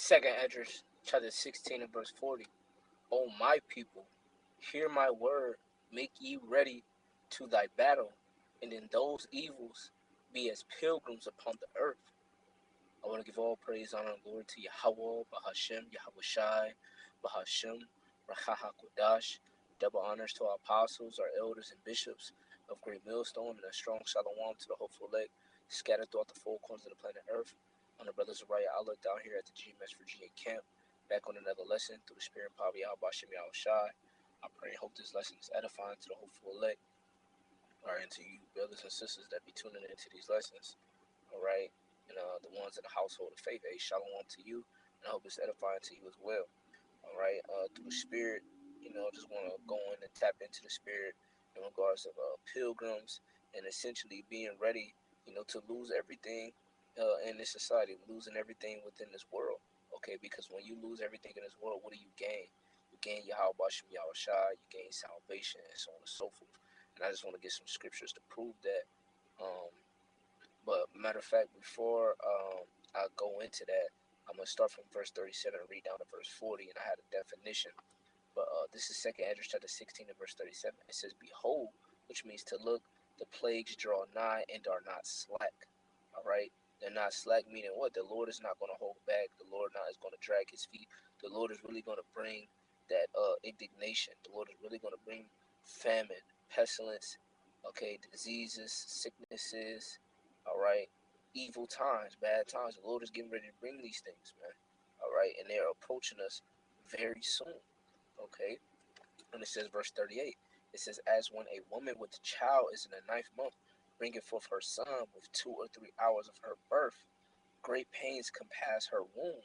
Second Esdras, chapter 16 and verse 40. O my people, hear my word, make ye ready to thy battle, and in those evils be as pilgrims upon the earth. I want to give all praise, honor, and glory to Yahweh, Bahashem, Yahweh Shai, Bahashem, Rachaha Kodash. Double honors to our apostles, our elders, and bishops of Great Millstone, and a strong shalom to the hopeful elect scattered throughout the four corners of the planet Earth. On the brothers of Raya Allah down here at the GMS Virginia camp, back on another lesson through the spirit of Yahweh Bahashem Yahweh Shai. I pray and hope this lesson is edifying to the hopeful elect, or into you brothers and sisters that be tuning into these lessons. All right, and the ones in the household of faith, shalom to you, and I hope it's edifying to you as well. All right, through the spirit, just want to go in and tap into the spirit in regards of pilgrims and essentially being ready, to lose everything in this society, losing everything within this world. Okay, because when you lose everything in this world, what do you gain? You gain Yahweh Bashem Yahweh Shai, you gain salvation, and so on and so forth. And I just want to get some scriptures to prove that. Um, but matter of fact, before I go into that, I'm gonna start from verse 37 and read down to verse 40, and I had a definition. But this is Second Esdras chapter 16 and verse 37. It says, "Behold," which means to look. The plagues draw nigh and are not slack. All right, they're not slack, meaning what? The Lord is not going to hold back. The Lord not is going to drag His feet. The Lord is really going to bring that indignation. The Lord is really going to bring famine, pestilence, okay, diseases, sicknesses. All right, evil times, bad times. The Lord is getting ready to bring these things, man. All right, and they're approaching us very soon. Okay, and it says, verse 38, it says, "As when a woman with child is in the ninth month, bringing forth her son with 2 or 3 hours of her birth, great pains compass her womb,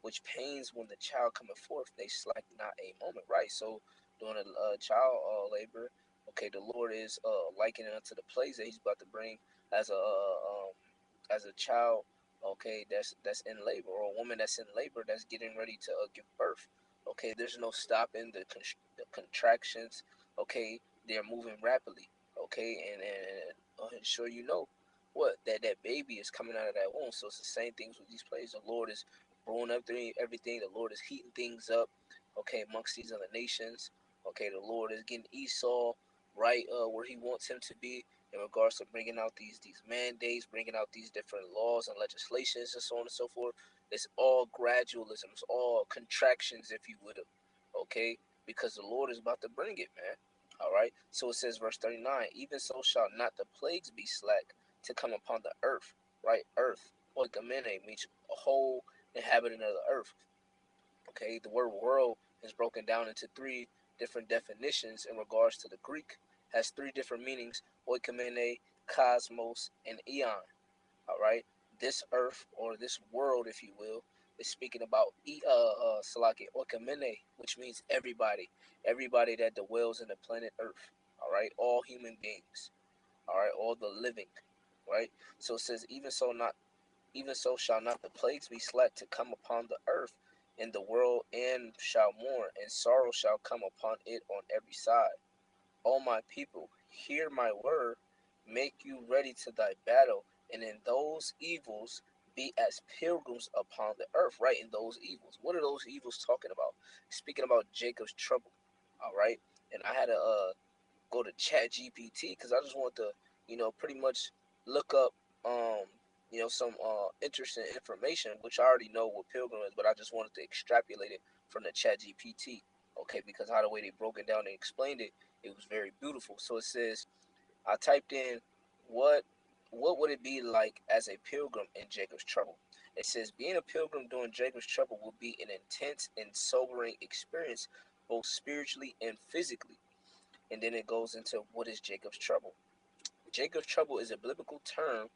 which pains when the child cometh forth, they slack not a moment." Right? So during a child labor, okay, the Lord is likening unto the plagues that He's about to bring as a child, okay, that's in labor, or a woman that's in labor that's getting ready to give birth. Okay, there's no stopping the contractions. Okay, they're moving rapidly. Okay, and sure, what, that baby is coming out of that womb. So it's the same things with these places. The Lord is blowing up everything. The Lord is heating things up. Okay, amongst these other nations. Okay, the Lord is getting Esau right where He wants him to be in regards to bringing out these mandates, bringing out these different laws and legislations, and so on and so forth. It's all gradualism. It's all contractions, if you would. Okay, because the Lord is about to bring it, man. All right. So it says, verse 39, "Even so shall not the plagues be slack to come upon the earth." Right, earth. Oikamene means a whole inhabitant of the earth. Okay, the word world is broken down into three different definitions in regards to the Greek. Has three different meanings: oikamene, cosmos, and eon. All right, this earth, or this world, if you will, is speaking about salake oikamene, which means everybody that dwells in the planet Earth. All right, all human beings. All right, all the living. Right. So it says, even so shall not the plagues be slack to come upon the earth, and the world and shall mourn, and sorrow shall come upon it on every side. O my people, hear my word, make you ready to thy battle, and in those evils be as pilgrims upon the earth. Right, in those evils. What are those evils talking about? Speaking about Jacob's trouble. All right, and I had to go to Chat GPT because I just want to, pretty much look up, some interesting information, which I already know what pilgrim is, but I just wanted to extrapolate it from the Chat GPT. Okay, because how the way they broke it down and explained it, it was very beautiful. So it says, I typed in, what what would it be like as a pilgrim in Jacob's trouble? It says, being a pilgrim during Jacob's trouble will be an intense and sobering experience, both spiritually and physically. And then it goes into what is Jacob's trouble. Jacob's trouble is a biblical term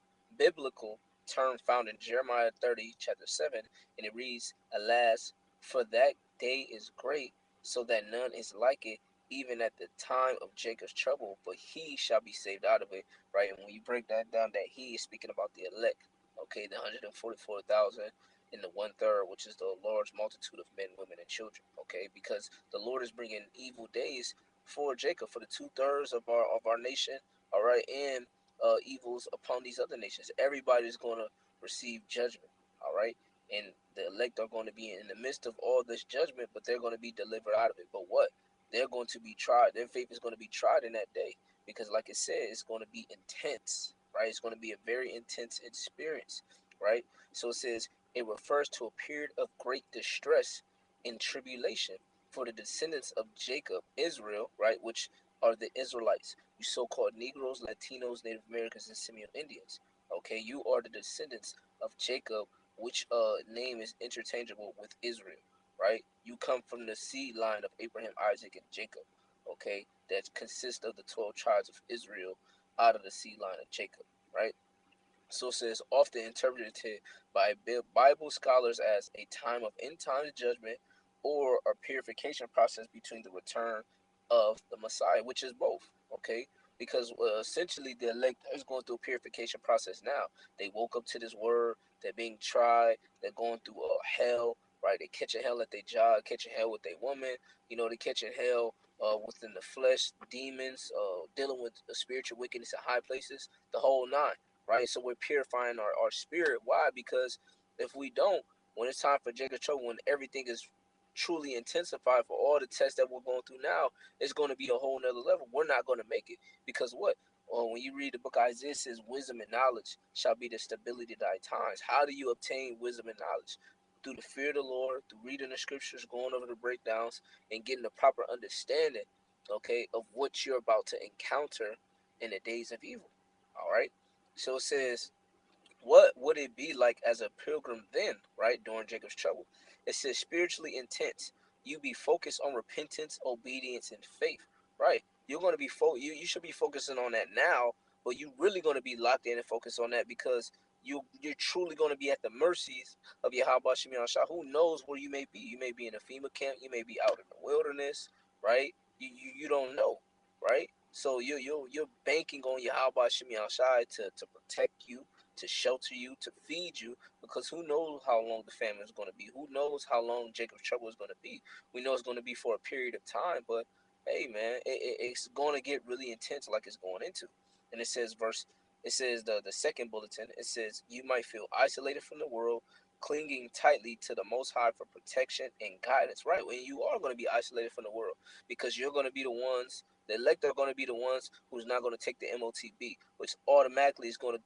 found in Jeremiah 30, chapter 7, and it reads, "Alas, for that day is great, so that none is like it, even at the time of Jacob's trouble, but he shall be saved out of it." Right? And when you break that down, that he is speaking about the elect, okay, the 144,000 and the one third, which is the large multitude of men, women, and children, okay, because the Lord is bringing evil days for Jacob, for the 2/3 of our nation, all right, and evils upon these other nations. Everybody's going to receive judgment, all right. And the elect are going to be in the midst of all this judgment, but they're going to be delivered out of it. But what? They're going to be tried. Their faith is going to be tried in that day because, like it said, it's going to be intense, right? It's going to be a very intense experience, right? So it says it refers to a period of great distress and tribulation for the descendants of Jacob, Israel, right, which are the Israelites, you so-called Negroes, Latinos, Native Americans, and Simeon Indians. Okay, you are the descendants of Jacob, which name is interchangeable with Israel, right? You come from the seed line of Abraham, Isaac, and Jacob, okay, that consists of the 12 tribes of Israel out of the seed line of Jacob, right? So it says, often interpreted by Bible scholars as a time of end times judgment or a purification process between the return of the Messiah, which is both, okay? Because essentially the elect is going through a purification process now. They woke up to this word, they're being tried, they're going through hell, right? They catching hell at their job, catching hell with their woman, they catching hell within the flesh, demons, dealing with spiritual wickedness in high places, the whole nine, right? So we're purifying our spirit. Why? Because if we don't, when it's time for Jacob's trouble, when everything is truly intensified for all the tests that we're going through now, it's going to be a whole nother level. We're not going to make it because what? Well, when you read the book of Isaiah, it says, wisdom and knowledge shall be the stability of thy times. How do you obtain wisdom and knowledge? Through the fear of the Lord, through reading the scriptures, going over the breakdowns, and getting the proper understanding, okay, of what you're about to encounter in the days of evil. All right. So it says, what would it be like as a pilgrim then, right, during Jacob's trouble? It says, spiritually intense. You be focused on repentance, obedience, and faith, right? You're going to be you should be focusing on that now, but you really going to be locked in and focused on that because you're truly going to be at the mercies of Yahweh Shemi Shah. Who knows where you may be? You may be in a FEMA camp. You may be out in the wilderness, right? You don't know, right? So you're banking on Yahweh Shemi Shah to protect you, to shelter you, to feed you, because who knows how long the famine is going to be? Who knows how long Jacob's trouble is going to be? We know it's going to be for a period of time, but hey, man, it's going to get really intense like it's going into. And it says the second bulletin, it says, you might feel isolated from the world, clinging tightly to the Most High for protection and guidance, right? When you are going to be isolated from the world, because you're going to be the ones, the elect are going to be the ones who's not going to take the MOTB, which automatically is going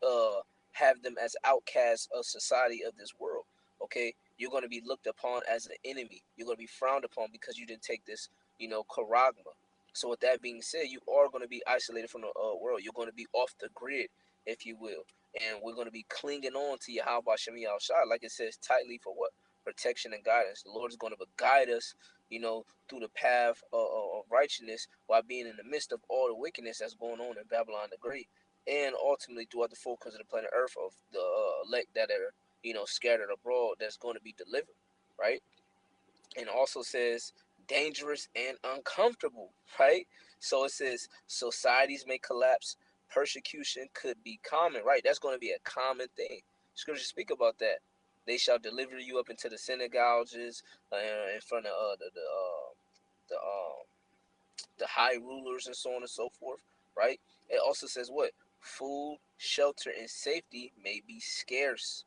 to have them as outcasts of society of this world. Okay, you're going to be looked upon as an enemy. You're going to be frowned upon because you didn't take this, charagma. So with that being said, you are going to be isolated from the world. You're going to be off the grid, if you will, and we're going to be clinging on to Yahweh Shemi Al Shai, like it says, tightly for what? Protection and guidance. The Lord is going to guide us, through the path of righteousness while being in the midst of all the wickedness that's going on in Babylon the Great, and ultimately throughout the full course of the planet Earth of the elect that are, scattered abroad, that's going to be delivered, right? And also says dangerous and uncomfortable, right? So it says societies may collapse, persecution could be common, right? That's going to be a common thing. Scriptures speak about that. They shall deliver you up into the synagogues, in front of the the high rulers and so on and so forth, right? It also says what? Food, shelter, and safety may be scarce,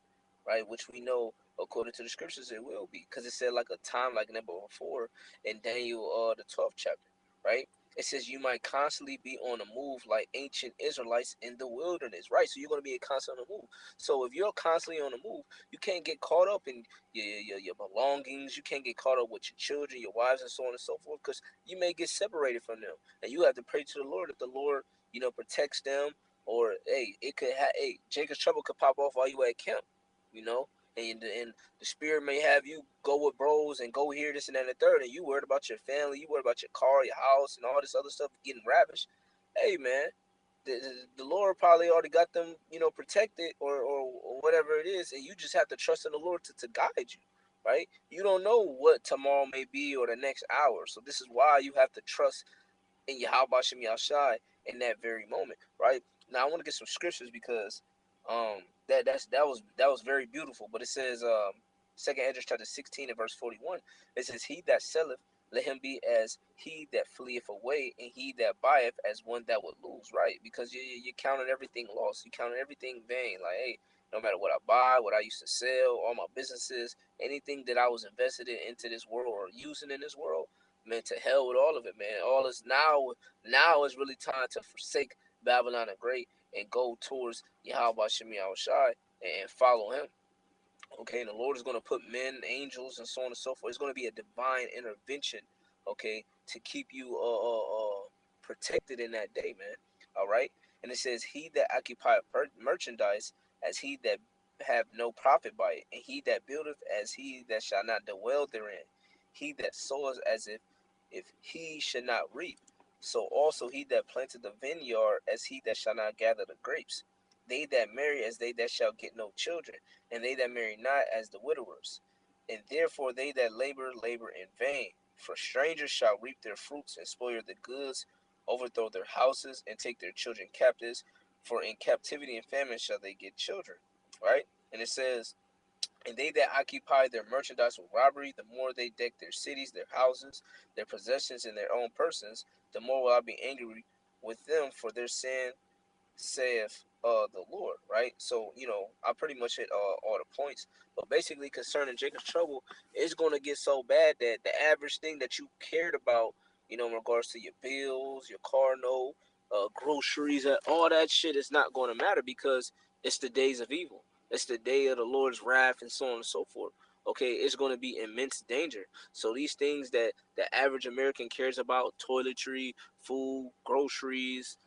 right? Which we know, according to the scriptures, it will be, because it said like a time like never before in Daniel, the 12th chapter, right? It says you might constantly be on the move like ancient Israelites in the wilderness, right? So you're going to be constantly on the move. So if you're constantly on the move, you can't get caught up in your belongings. You can't get caught up with your children, your wives, and so on and so forth, because you may get separated from them, and you have to pray to the Lord that the Lord, protects them. Or hey, Jacob's trouble could pop off while you at camp, you know, and the spirit may have you go with bros and go here, this and that, and the third, and you worried about your family, you worried about your car, your house, and all this other stuff getting ravished. Hey, man, the Lord probably already got them, protected, or whatever it is, and you just have to trust in the Lord to guide you, right? You don't know what tomorrow may be or the next hour, so this is why you have to trust in Yahweh Shem Yahshai in that very moment, right? Now I want to get some scriptures because that was very beautiful. But it says Second Ezra chapter 16 and verse 41. It says, "He that selleth, let him be as he that fleeth away, and he that buyeth as one that would lose." Right? Because you counted everything lost, you counted everything vain. Like, hey, no matter what I buy, what I used to sell, all my businesses, anything that I was invested in into this world or using in this world, man, to hell with all of it, man. All is now is really time to forsake Babylon the Great and go towards Yahweh Shemi Shai and follow him. Okay, and the Lord is going to put men, angels, and so on and so forth. It's going to be a divine intervention, okay, to keep you protected in that day, man. All right, and it says, "He that occupieth merchandise, as he that have no profit by it, and he that buildeth, as he that shall not dwell therein. He that soweth, as if he should not reap. So also he that planteth the vineyard, as he that shall not gather the grapes. They that marry, as they that shall get no children, and they that marry not, as the widowers. And therefore they that labor, labor in vain. For strangers shall reap their fruits, and spoil the goods, overthrow their houses, and take their children captives. For in captivity and famine shall they get children." Right? And it says, "And they that occupy their merchandise with robbery, the more they deck their cities, their houses, their possessions, and their own persons, the more will I be angry with them for their sin, saith the Lord." Right? So, I pretty much hit all the points. But basically, concerning Jacob's trouble, it's going to get so bad that the average thing that you cared about, in regards to your bills, your car note, groceries, all that shit is not going to matter, because it's the days of evil. It's the day of the Lord's wrath, and so on and so forth. Okay, it's going to be immense danger. So these things that the average American cares about, toiletry, food, groceries,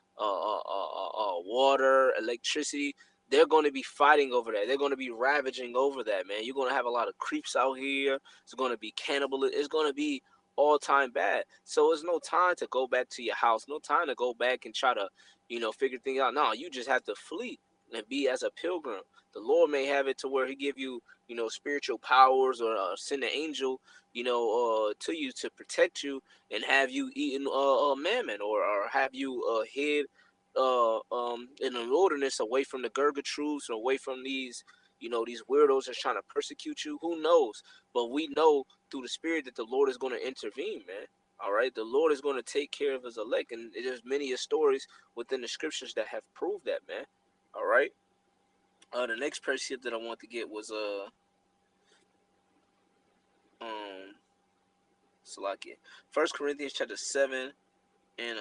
water, electricity, they're going to be fighting over that. They're going to be ravaging over that, man. You're going to have a lot of creeps out here. It's going to be cannibal. It's going to be all time bad. So it's no time to go back to your house. No time to go back and try to, figure things out. No, you just have to flee and be as a pilgrim. The Lord may have it to where he give you, spiritual powers, or send an angel, to you to protect you, and have you eaten mammon, or have you hid in the wilderness, away from the Gurga troops, and away from these weirdos that's trying to persecute you. Who knows? But we know through the Spirit that the Lord is going to intervene, man. All right, the Lord is going to take care of his elect, and there's many stories within the scriptures that have proved that, man. All right. The next precept that I want to get was um Salakia. 1 Corinthians chapter 7 and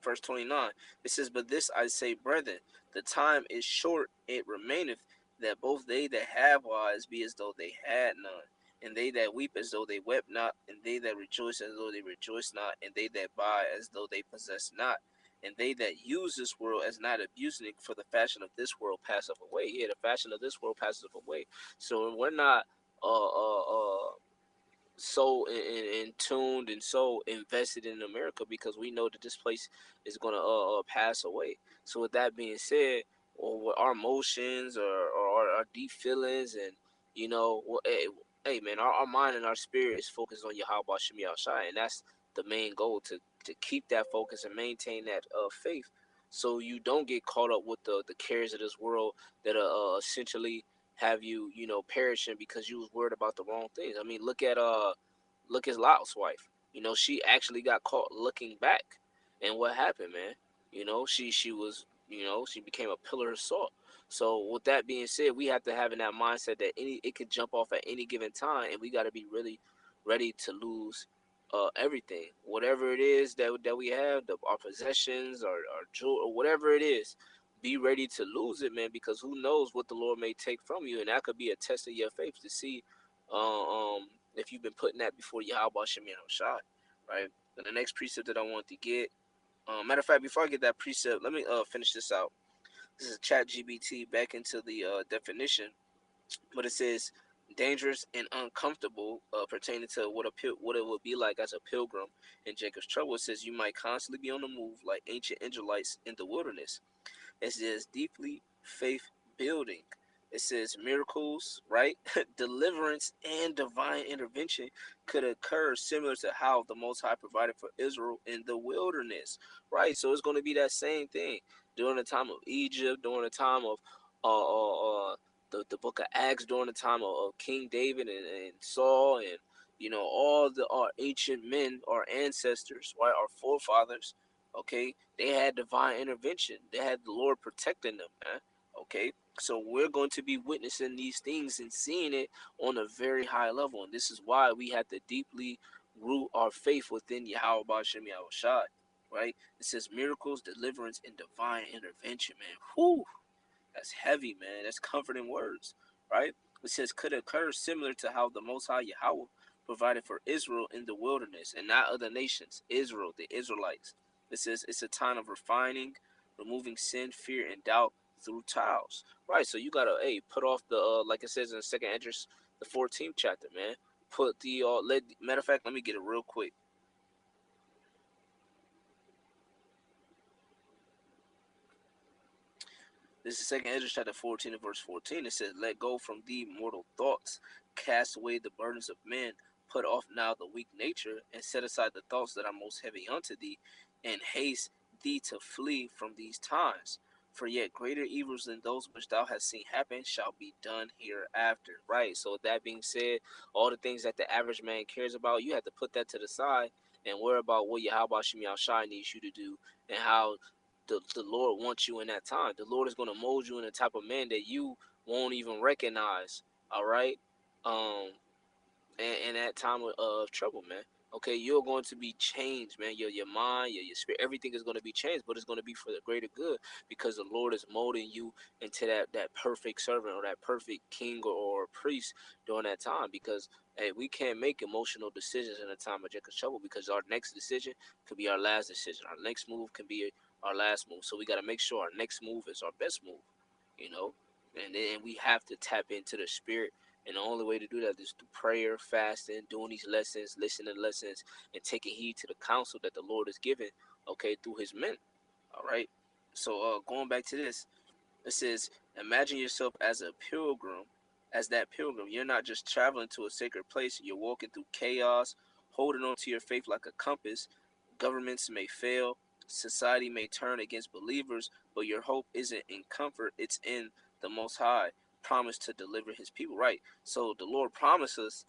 verse 29. It says, "But this I say, brethren, the time is short, it remaineth, that both they that have wives be as though they had none, and they that weep as though they wept not, and they that rejoice as though they rejoice not, and they that buy as though they possess not, and they that use this world as not abusing it, for the fashion of this world passeth away." Yeah, the fashion of this world passeth away. So we're not so in tuned and so invested in America, because we know that this place is gonna pass away. So with that being said, or with our emotions, or our deep feelings, and hey man, our mind and our spirit is focused on Yahweh Shemi Shai, and that's the main goal, to keep that focus and maintain that faith, so you don't get caught up with the cares of this world that essentially have you, perishing because you was worried about the wrong things. I mean, look at Lot's wife. She actually got caught looking back, and what happened, man? She was, she became a pillar of salt. So with that being said, we have to have in that mindset that it could jump off at any given time, and we got to be really ready to lose everything, whatever it is that we have, our possessions, our jewel, or whatever it is. Be ready to lose it, man, because who knows what the Lord may take from you, and that could be a test of your faith to see if you've been putting that before Yahweh Shemi Shai, right? And the next precept that I want to get, matter of fact, before I get that precept, let me finish this out. This is Chat GBT back into the definition, but it says dangerous and uncomfortable, pertaining to what it would be like as a pilgrim in Jacob's trouble. It says you might constantly be on the move like ancient Israelites in the wilderness. It says deeply faith building. It says miracles, right? Deliverance and divine intervention could occur similar to how the Most High provided for Israel in the wilderness, right? So it's going to be that same thing during the time of Egypt, during the time of the book of Acts, during the time of King David and Saul, and all our ancient men, our ancestors, right, our forefathers. Okay, they had divine intervention. They had the Lord protecting them, man. Okay, so we're going to be witnessing these things and seeing it on a very high level, and this is why we have to deeply root our faith within Yahweh Ba'Shem Yahweh Shai, right? It says miracles, deliverance, and divine intervention, man. Whew, that's heavy, man. That's comforting words, right? It says could occur similar to how the Most High Yahweh provided for Israel in the wilderness and not other nations. Israel, the Israelites. It says it's a time of refining, removing sin, fear, and doubt through trials, right? So you gotta, put off the like it says in the second Esdras, the 14th chapter, man. Put the matter of fact, let me get it real quick. This is second Esdras chapter 14 and verse 14. It says, let go from thee mortal thoughts, cast away the burdens of men, put off now the weak nature, and set aside the thoughts that are most heavy unto thee, and haste thee to flee from these times. For yet greater evils than those which thou hast seen happen shall be done hereafter. Right. So with that being said, all the things that the average man cares about, you have to put that to the side and worry about what Yahweh Shem Shai needs you to do, and how the Lord wants you in that time. The Lord is going to mold you in the type of man that you won't even recognize. All right. In that time of trouble, man. Okay, you're going to be changed, man. Your mind, your spirit, everything is going to be changed, but it's going to be for the greater good, because the Lord is molding you into that perfect servant or that perfect king or priest during that time. Because hey, we can't make emotional decisions in a time of Jacob's trouble, because our next decision could be our last decision. Our next move can be our last move. So we got to make sure our next move is our best move, you know. And then we have to tap into the spirit, and the only way to do that is through prayer, fasting, doing these lessons, listening to lessons, and taking heed to the counsel that the Lord is giving, okay, through his men. All right. So going back to this, it says, imagine yourself as a pilgrim, as that pilgrim. You're not just traveling to a sacred place, you're walking through chaos, holding on to your faith like a compass. Governments may fail, society may turn against believers, but your hope isn't in comfort, it's in the Most High promised to deliver his people, right? So the Lord promises,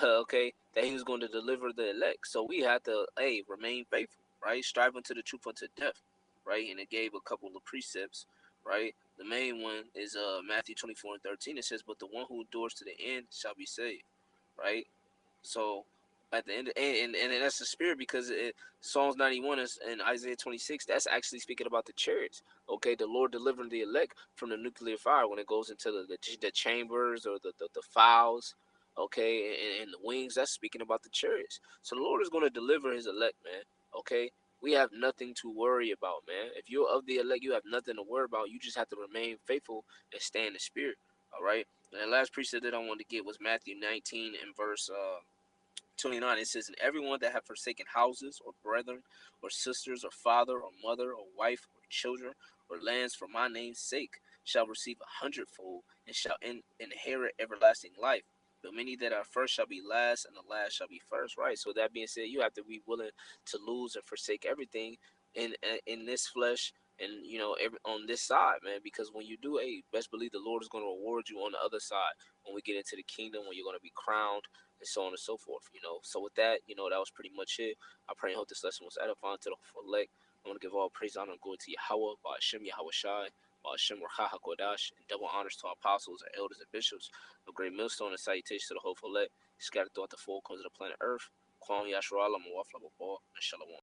okay, that he was going to deliver the elect. So we have to, remain faithful, right? Strive unto the truth unto death, right? And it gave a couple of precepts, right? The main one is Matthew 24 and 13. It says, but the one who endures to the end shall be saved, right? So at the end, and that's the spirit, because Psalms 91 and Isaiah 26, that's actually speaking about the chariots. Okay, the Lord delivering the elect from the nuclear fire when it goes into the chambers or the files. Okay, and the wings, that's speaking about the chariots. So the Lord is going to deliver his elect, man. Okay, we have nothing to worry about, man. If you're of the elect, you have nothing to worry about. You just have to remain faithful and stay in the spirit. All right. And the last precept that I wanted to get was Matthew 19 and verse 29. It says, and everyone that have forsaken houses or brethren or sisters or father or mother or wife or children or lands for my name's sake shall receive 100-fold and shall inherit everlasting life. But many that are first shall be last, and the last shall be first. Right. So that being said, you have to be willing to lose and forsake everything in this flesh, and on this side, man. Because when you do, best believe the Lord is going to reward you on the other side when we get into the kingdom, when you're going to be crowned and so on and so forth. So with that, that was pretty much it. I pray and hope this lesson was edifying to the elect. I want to give all praise, honor, and glory to Yahweh, Ba'Shem Yahweh Shai, Ba'Shem Racha HaKodash, and double honors to our apostles, our elders, and bishops. A great millstone and salutation to the whole elect scattered throughout the four corners of the planet Earth. Kwam Yashra Allah, Mawaf Labba, and Shalom.